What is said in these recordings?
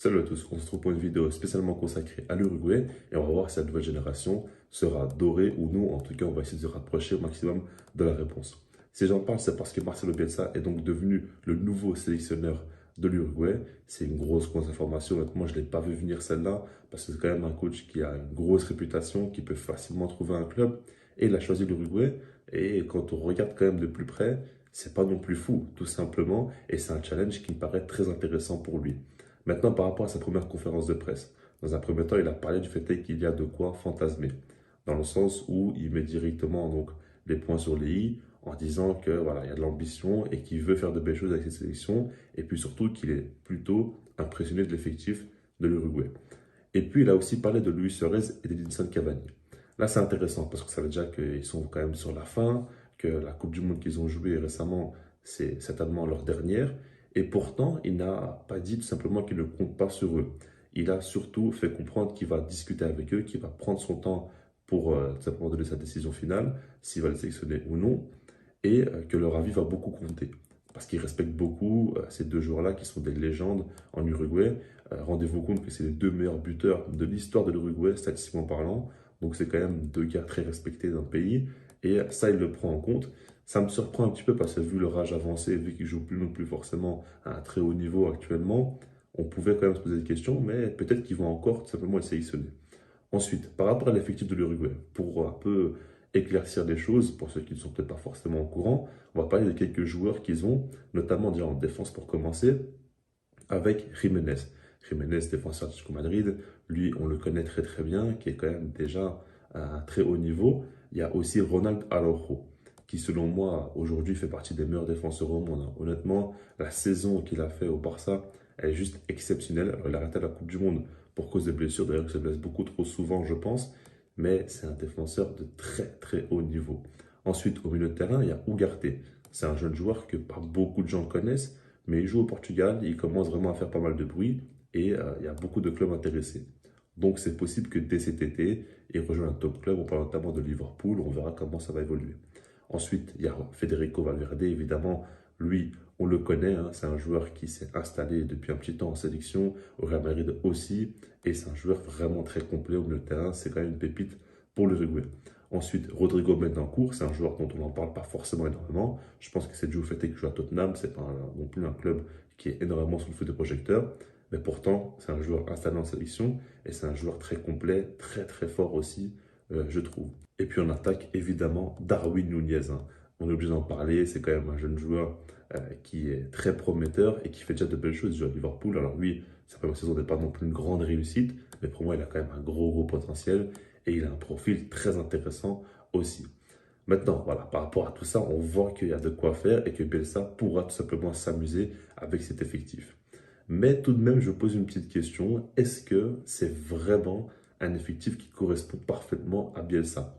Salut à tous, on se retrouve pour une vidéo spécialement consacrée à l'Uruguay et on va voir si la nouvelle génération sera dorée ou non. En tout cas, on va essayer de se rapprocher au maximum de la réponse. Si j'en parle, c'est parce que Marcelo Bielsa est donc devenu le nouveau sélectionneur de l'Uruguay. C'est une grosse information. Honnêtement, je ne l'ai pas vu venir celle-là parce que c'est quand même un coach qui a une grosse réputation, qui peut facilement trouver un club. Et il a choisi l'Uruguay. Et quand on regarde quand même de plus près, c'est pas non plus fou, tout simplement. Et c'est un challenge qui me paraît très intéressant pour lui. Maintenant, par rapport à sa première conférence de presse, dans un premier temps, il a parlé du fait qu'il y a de quoi fantasmer, dans le sens où il met directement donc les points sur les i en disant que voilà, il y a de l'ambition et qu'il veut faire de belles choses avec cette sélection, et puis surtout qu'il est plutôt impressionné de l'effectif de l'Uruguay. Et puis il a aussi parlé de Luis Suarez et d'Edinson Cavani. Là, c'est intéressant parce que ça veut dire qu'ils sont quand même sur la fin, que la Coupe du Monde qu'ils ont jouée récemment, c'est certainement leur dernière. Et pourtant, il n'a pas dit tout simplement qu'il ne compte pas sur eux. Il a surtout fait comprendre qu'il va discuter avec eux, qu'il va prendre son temps pour tout simplement donner sa décision finale, s'il va les sélectionner ou non, et que leur avis va beaucoup compter. Parce qu'il respecte beaucoup ces deux joueurs-là qui sont des légendes en Uruguay. Rendez-vous compte que c'est les deux meilleurs buteurs de l'histoire de l'Uruguay, statistiquement parlant. Donc c'est quand même deux gars très respectés dans le pays. Et ça, il le prend en compte. Ça me surprend un petit peu parce que vu leur âge avancé, vu qu'ils ne jouent plus non plus forcément à un très haut niveau actuellement, on pouvait quand même se poser des questions, mais peut-être qu'ils vont encore tout simplement être sélectionnés. Ensuite, par rapport à l'effectif de l'Uruguay, pour un peu éclaircir les choses, pour ceux qui ne sont peut-être pas forcément au courant, on va parler de quelques joueurs qu'ils ont, notamment déjà en défense pour commencer, avec Jiménez. Jiménez, défenseur du Madrid, lui, on le connaît très bien, qui est quand même déjà à un très haut niveau. Il y a aussi Ronald Araujo, qui selon moi, aujourd'hui, fait partie des meilleurs défenseurs au monde. Honnêtement, la saison qu'il a fait au Barça, elle est juste exceptionnelle. Alors, il a raté la Coupe du Monde pour cause de blessures. D'ailleurs, il se blesse beaucoup trop souvent, je pense. Mais c'est un défenseur de très haut niveau. Ensuite, au milieu de terrain, il y a Ugarte. C'est un jeune joueur que pas beaucoup de gens connaissent, mais il joue au Portugal, il commence vraiment à faire pas mal de bruit et il y a beaucoup de clubs intéressés. Donc c'est possible que dès cet été, il rejoigne un top club, on parle notamment de Liverpool, on verra comment ça va évoluer. Ensuite, il y a Federico Valverde, évidemment, lui, on le connaît, hein, c'est un joueur qui s'est installé depuis un petit temps en sélection, au Real Madrid aussi, et c'est un joueur vraiment très complet au milieu de terrain, c'est quand même une pépite pour l'Uruguay. Ensuite, Rodrigo Bentancur, c'est un joueur dont on n'en parle pas forcément énormément. Je pense que c'est dû au fait qu'il joue à Tottenham, c'est pas non plus un club qui est énormément sous le feu des projecteurs. Mais pourtant, c'est un joueur installé en sélection et c'est un joueur très complet, très fort aussi, je trouve. Et puis on attaque évidemment Darwin Nunez, hein. On est obligé d'en parler, c'est quand même un jeune joueur qui est très prometteur et qui fait déjà de belles choses. Il joue à Liverpool, alors lui, sa première saison n'est pas non plus une grande réussite, mais pour moi, il a quand même un gros potentiel et il a un profil très intéressant aussi. Maintenant, voilà, par rapport à tout ça, on voit qu'il y a de quoi faire et que Bielsa pourra tout simplement s'amuser avec cet effectif. Mais tout de même, je pose une petite question. Est-ce que c'est vraiment un effectif qui correspond parfaitement à Bielsa?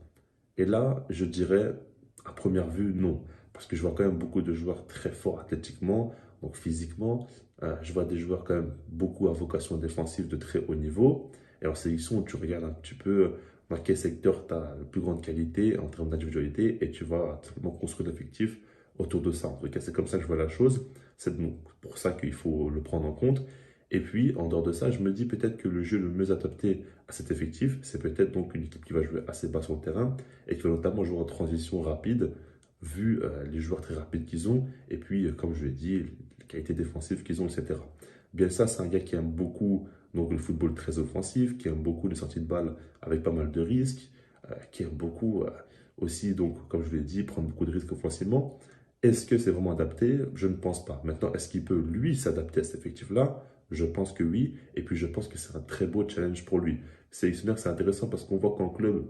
Et là, je dirais, à première vue, non. Parce que je vois quand même beaucoup de joueurs très forts athlétiquement, donc physiquement. Je vois des joueurs quand même beaucoup à vocation défensive de très haut niveau. Et en sélection, tu regardes un petit peu dans quel secteur tu as la plus grande qualité en termes d'individualité et tu vas tout simplement construire l'effectif autour de ça. En tout cas, c'est comme ça que je vois la chose. C'est donc pour ça qu'il faut le prendre en compte. Et puis, en dehors de ça, je me dis peut-être que le jeu le mieux adapté à cet effectif, c'est peut-être donc une équipe qui va jouer assez bas sur le terrain et qui va notamment jouer en transition rapide, vu les joueurs très rapides qu'ils ont, et puis, comme je l'ai dit, les qualités défensives qu'ils ont, etc. Bielsa, c'est un gars qui aime beaucoup donc, le football très offensif, qui aime beaucoup les sorties de balles avec pas mal de risques, qui aime beaucoup aussi, donc, comme je l'ai dit, prendre beaucoup de risques offensivement. Est-ce que c'est vraiment adapté? Je ne pense pas. Maintenant, est-ce qu'il peut, lui, s'adapter à cet effectif-là? Je pense que oui. Et puis, je pense que c'est un très beau challenge pour lui. Sélectionneur, c'est intéressant parce qu'on voit qu'en club,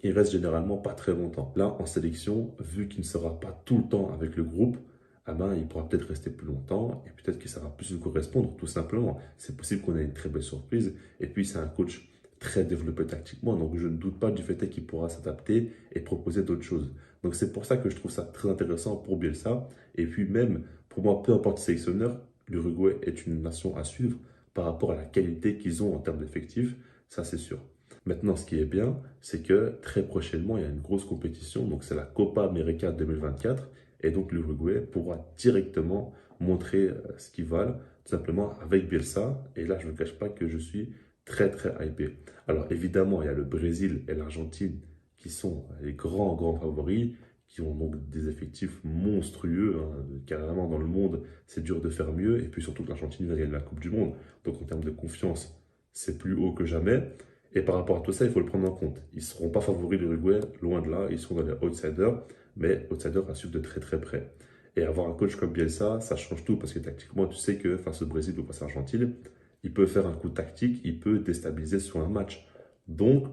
il reste généralement pas très longtemps. Là, en sélection, vu qu'il ne sera pas tout le temps avec le groupe, ah ben, il pourra peut-être rester plus longtemps et peut-être que ça va plus lui correspondre, tout simplement. C'est possible qu'on ait une très belle surprise. Et puis, c'est un coach très développé tactiquement, donc je ne doute pas du fait qu'il pourra s'adapter et proposer d'autres choses. Donc, c'est pour ça que je trouve ça très intéressant pour Bielsa. Et puis, même, pour moi, peu importe le sélectionneur, l'Uruguay est une nation à suivre par rapport à la qualité qu'ils ont en termes d'effectifs, ça c'est sûr. Maintenant, ce qui est bien, c'est que très prochainement, il y a une grosse compétition. Donc, c'est la Copa América 2024. Et donc, l'Uruguay pourra directement montrer ce qu'ils valent tout simplement avec Bielsa. Et là, je ne cache pas que je suis très, très hypé. Alors évidemment, il y a le Brésil et l'Argentine qui sont les grands, grands favoris, qui ont donc des effectifs monstrueux, hein. Carrément dans le monde, c'est dur de faire mieux. Et puis surtout que l'Argentine va gagner la Coupe du Monde. Donc en termes de confiance, c'est plus haut que jamais. Et par rapport à tout ça, il faut le prendre en compte. Ils ne seront pas favoris de l'Uruguay, loin de là. Ils sont dans les outsiders, mais outsiders à suivre de très très près. Et avoir un coach comme Bielsa, ça change tout parce que tactiquement, tu sais que face au Brésil ou face à l'Argentine, il peut faire un coup tactique, il peut déstabiliser sur un match. Donc,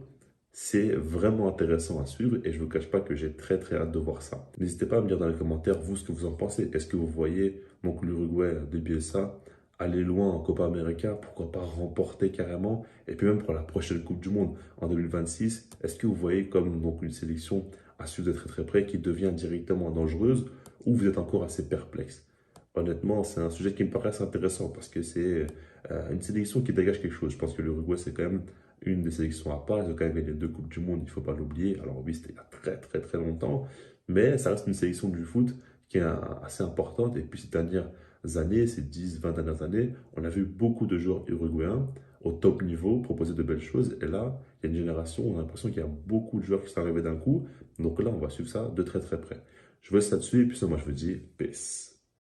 c'est vraiment intéressant à suivre et je ne vous cache pas que j'ai très très hâte de voir ça. N'hésitez pas à me dire dans les commentaires, vous, ce que vous en pensez. Est-ce que vous voyez donc l'Uruguay de Bielsa aller loin en Copa América, pourquoi pas remporter carrément, et puis même pour la prochaine Coupe du Monde en 2026, est-ce que vous voyez comme donc une sélection à suivre de très très près qui devient directement dangereuse ou vous êtes encore assez perplexe? Honnêtement, c'est un sujet qui me paraît assez intéressant parce que c'est une sélection qui dégage quelque chose. Je pense que l'Uruguay, c'est quand même une des sélections à part. Ils ont quand même gagné 2 Coupes du Monde, il ne faut pas l'oublier. Alors oui, c'était il y a très très très longtemps, mais ça reste une sélection du foot qui est assez importante. Et puis ces dernières années, ces 10, 20 dernières années, on a vu beaucoup de joueurs uruguayens au top niveau proposer de belles choses. Et là, il y a une génération, on a l'impression qu'il y a beaucoup de joueurs qui sont arrivés d'un coup. Donc là, on va suivre ça de très très près. Je vous laisse là-dessus et puis ça, moi je vous dis peace.